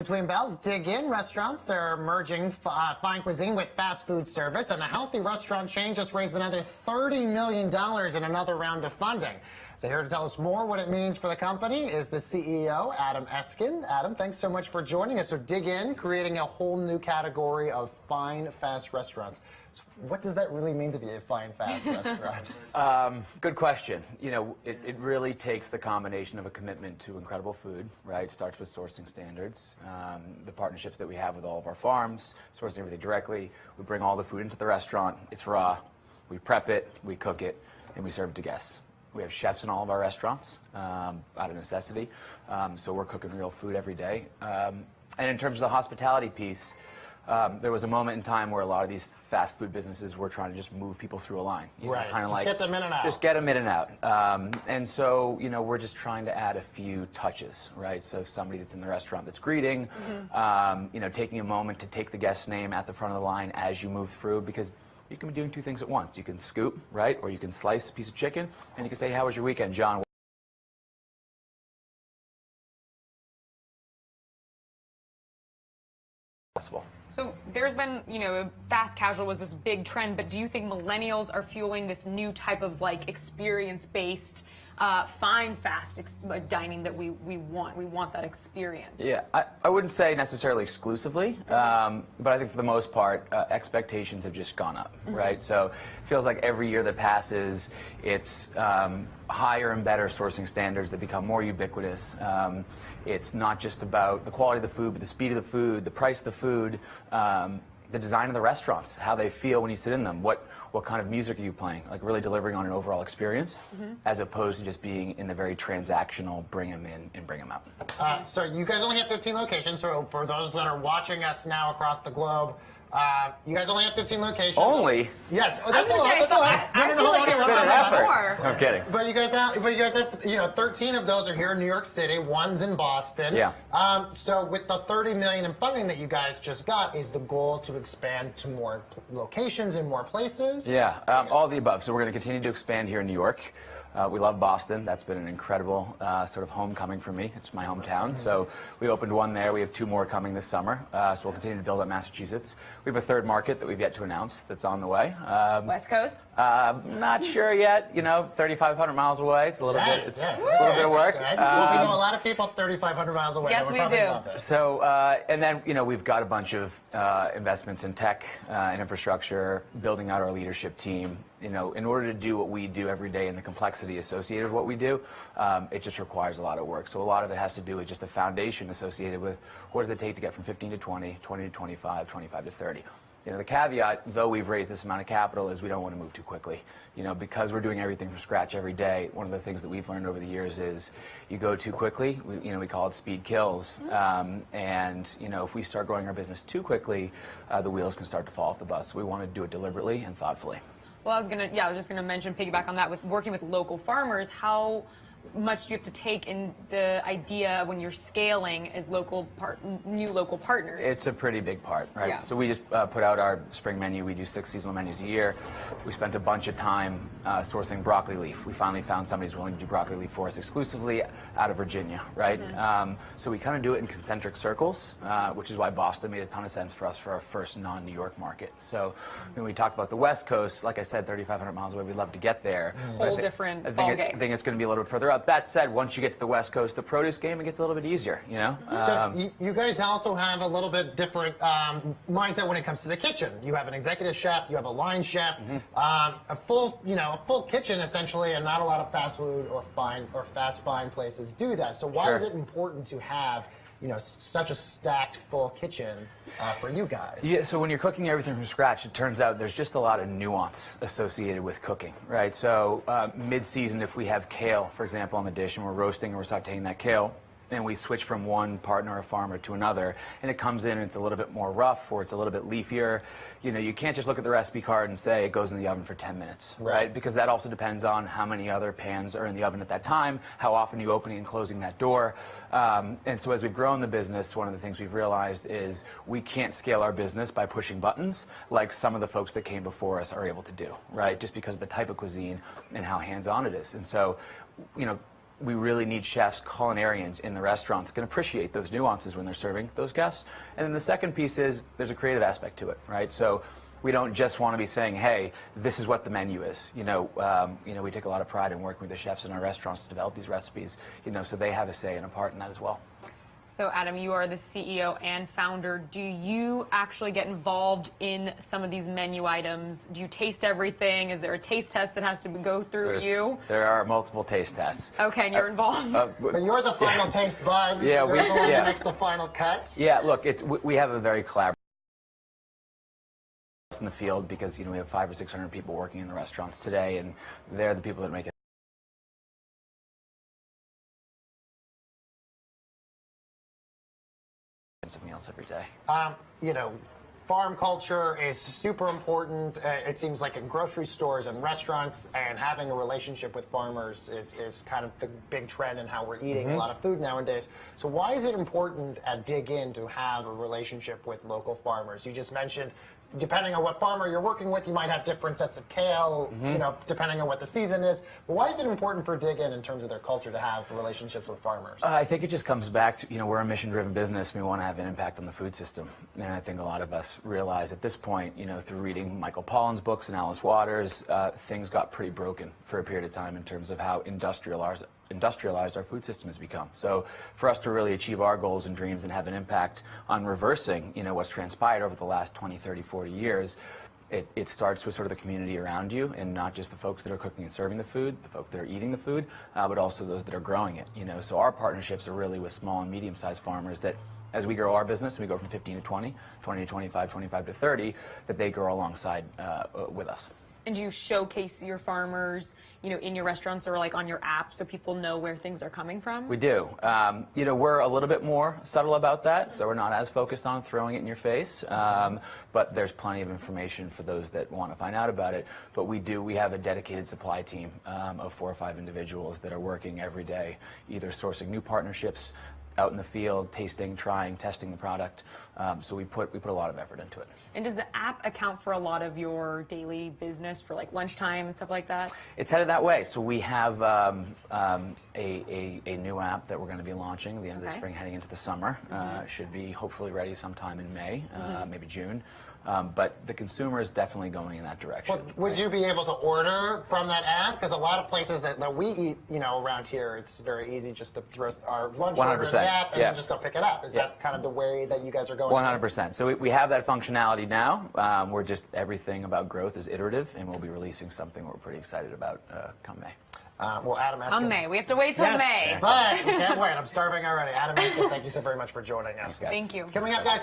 Between bells, Dig In restaurants are merging fine cuisine with fast food service, and a healthy restaurant chain just raised another $30 million in another round of funding. So here to tell us more what it means for the company is the CEO, Adam Eskin. Adam, thanks so much for joining us. So Dig In, creating a whole new category of fine, fast restaurants. So what does that really mean to be a fine, fast restaurant? Good question. You know, it really takes the combination of a commitment to incredible food, right? It starts with sourcing standards, the partnerships that we have with all of our farms, sourcing everything directly. We bring all the food into the restaurant. It's raw. We prep it, we cook it, and we serve it to guests. We have chefs in all of our restaurants out of necessity, so we're cooking real food every day. And in terms of the hospitality piece, there was a moment in time where a lot of these fast food businesses were trying to just move people through a line. Right, kind of just get them in and out. Just get them in and out. And so, you know, we're just trying to add a few touches, right? So somebody that's in the restaurant that's greeting, you know, taking a moment to take the guest's name at the front of the line as you move through, because you can be doing two things at once. You can scoop, right? Or you can slice a piece of chicken, and you can say, how was your weekend, John? Possible. So there's been, you know, fast casual was this big trend, but do you think millennials are fueling this new type of like experience-based, fine, fast dining that we want? We want that experience. Yeah, I wouldn't say necessarily exclusively, but I think for the most part, expectations have just gone up, right? So it feels like every year that passes, it's higher and better sourcing standards that become more ubiquitous. It's not just about the quality of the food, but the speed of the food, the price of the food, the design of the restaurants, how they feel when you sit in them, what kind of music are you playing, like really delivering on an overall experience, as opposed to just being in the very transactional, bring them in and bring them out. So you guys only have 15 locations, so for those that are watching us now across the globe, you guys only have 15 locations. Only? Yes. Oh, that's a lot. That's a lot. No, hold on. It's been an effort. I'm kidding. But you guys have, you know, 13 of those are here in New York City. One's in Boston. Yeah. So with the $30 million in funding that you guys just got, is the goal to expand to more locations in more places? Yeah, all of the above. So we're going to continue to expand here in New York. We love Boston. That's been an incredible sort of homecoming for me. It's my hometown. So we opened one there. We have 2 more coming this summer. So we'll continue to build up Massachusetts. We have a 3rd market that we've yet to announce that's on the way. West Coast? Not sure yet. You know, 3,500 miles away. It's a little bit. It's yes. a little bit of work. Well, we know a lot of people 3,500 miles away. Yes, we do. So, and then, you know, we've got a bunch of investments in tech and infrastructure, building out our leadership team. You know, in order to do what we do every day and the complexity associated with what we do, it just requires a lot of work. So a lot of it has to do with just the foundation associated with what does it take to get from 15 to 20, 20 to 25, 25 to 30. You know, the caveat, though we've raised this amount of capital, is we don't want to move too quickly. You know, because we're doing everything from scratch every day, one of the things that we've learned over the years is you go too quickly, we call it speed kills. And, you know, if we start growing our business too quickly, the wheels can start to fall off the bus. So we want to do it deliberately and thoughtfully. Well, I was just gonna mention, piggyback on that, with working with local farmers, how much do you have to take in the idea when you're scaling as new local partners? It's a pretty big part, right? Yeah. So we just put out our spring menu. We do 6 seasonal menus a year. We spent a bunch of time sourcing broccoli leaf. We finally found somebody who's willing to do broccoli leaf for us exclusively out of Virginia, right? So we kind of do it in concentric circles, which is why Boston made a ton of sense for us for our first non-New York market. So when we talked about the West Coast, like I said, 3,500 miles away, we'd love to get there. Whole different ballgame. I think it's going to be a little bit further out. That said, once you get to the West Coast, the produce game, it gets a little bit easier, you know? So you guys also have a little bit different mindset when it comes to the kitchen. You have an executive chef, you have a line chef, a full kitchen essentially, and not a lot of fast food or fast fine places do that. So why is it important to have, you know, such a stacked full kitchen for you guys? Yeah, so when you're cooking everything from scratch, it turns out there's just a lot of nuance associated with cooking, right? So mid-season, if we have kale, for example, on the dish, and we're roasting or we're sauteing that kale, and we switch from one partner or farmer to another, and it comes in and it's a little bit more rough or it's a little bit leafier, you know, you can't just look at the recipe card and say it goes in the oven for 10 minutes, right? Because that also depends on how many other pans are in the oven at that time, how often you opening and closing that door. And so as we've grown the business, one of the things we've realized is we can't scale our business by pushing buttons like some of the folks that came before us are able to do, right? Just because of the type of cuisine and how hands-on it is. And so, you know, we really need chefs, culinarians in the restaurants can appreciate those nuances when they're serving those guests. And then the second piece is there's a creative aspect to it, right? So we don't just want to be saying, hey, this is what the menu is. We take a lot of pride in working with the chefs in our restaurants to develop these recipes, so they have a say and a part in that as well. So Adam, you are the CEO and founder. Do you actually get involved in some of these menu items? Do you taste everything? Is there a taste test that has to go through you? There are multiple taste tests. Okay, and you're involved. But you're the final taste buds. Yeah, you're the one that makes the final cut. Yeah, look, we have a very collaborative in the field because we have 500 or 600 people working in the restaurants today, and they're the people that make it. Something else every day. Farm culture is super important. It seems like in grocery stores and restaurants, and having a relationship with farmers is kind of the big trend in how we're eating a lot of food nowadays. So why is it important at Dig In to have a relationship with local farmers? You just mentioned, depending on what farmer you're working with, you might have different sets of kale, depending on what the season is. But why is it important for Dig In terms of their culture to have relationships with farmers? I think it just comes back to, we're a mission-driven business. We want to have an impact on the food system. And I think a lot of us realize at this point, through reading Michael Pollan's books and Alice Waters, things got pretty broken for a period of time in terms of how industrialized our food system has become. So for us to really achieve our goals and dreams and have an impact on reversing, what's transpired over the last 20, 30, 40 years, it starts with sort of the community around you, and not just the folks that are cooking and serving the food, the folks that are eating the food, but also those that are growing it. So our partnerships are really with small and medium-sized farmers that, as we grow our business, we go from 15 to 20, 20 to 25, 25 to 30, that they grow alongside with us. And do you showcase your farmers, in your restaurants or like on your app so people know where things are coming from? We do. We're a little bit more subtle about that, so we're not as focused on throwing it in your face. But there's plenty of information for those that want to find out about it. But we have a dedicated supply team of 4 or 5 individuals that are working every day, either sourcing new partnerships, out in the field, tasting, trying, testing the product. So we put a lot of effort into it. And does the app account for a lot of your daily business for like lunchtime and stuff like that? It's headed that way. So we have a new app that we're going to be launching at the end of the spring, heading into the summer. Should be hopefully ready sometime in May, maybe June. But the consumer is definitely going in that direction. Well, would you be able to order from that app? Because a lot of places that we eat, around here, it's very easy just to throw our lunch order in the app and then just go pick it up. Is that kind of the way that you guys are going? 100%. So we have that functionality now. We're just, everything about growth is iterative, and we'll be releasing something we're pretty excited about come May. Well, Adam Eskin. On May. We have to wait till May. But we can't wait. I'm starving already. Adam Eskin, thank you so very much for joining us. Thank you. Coming up, guys.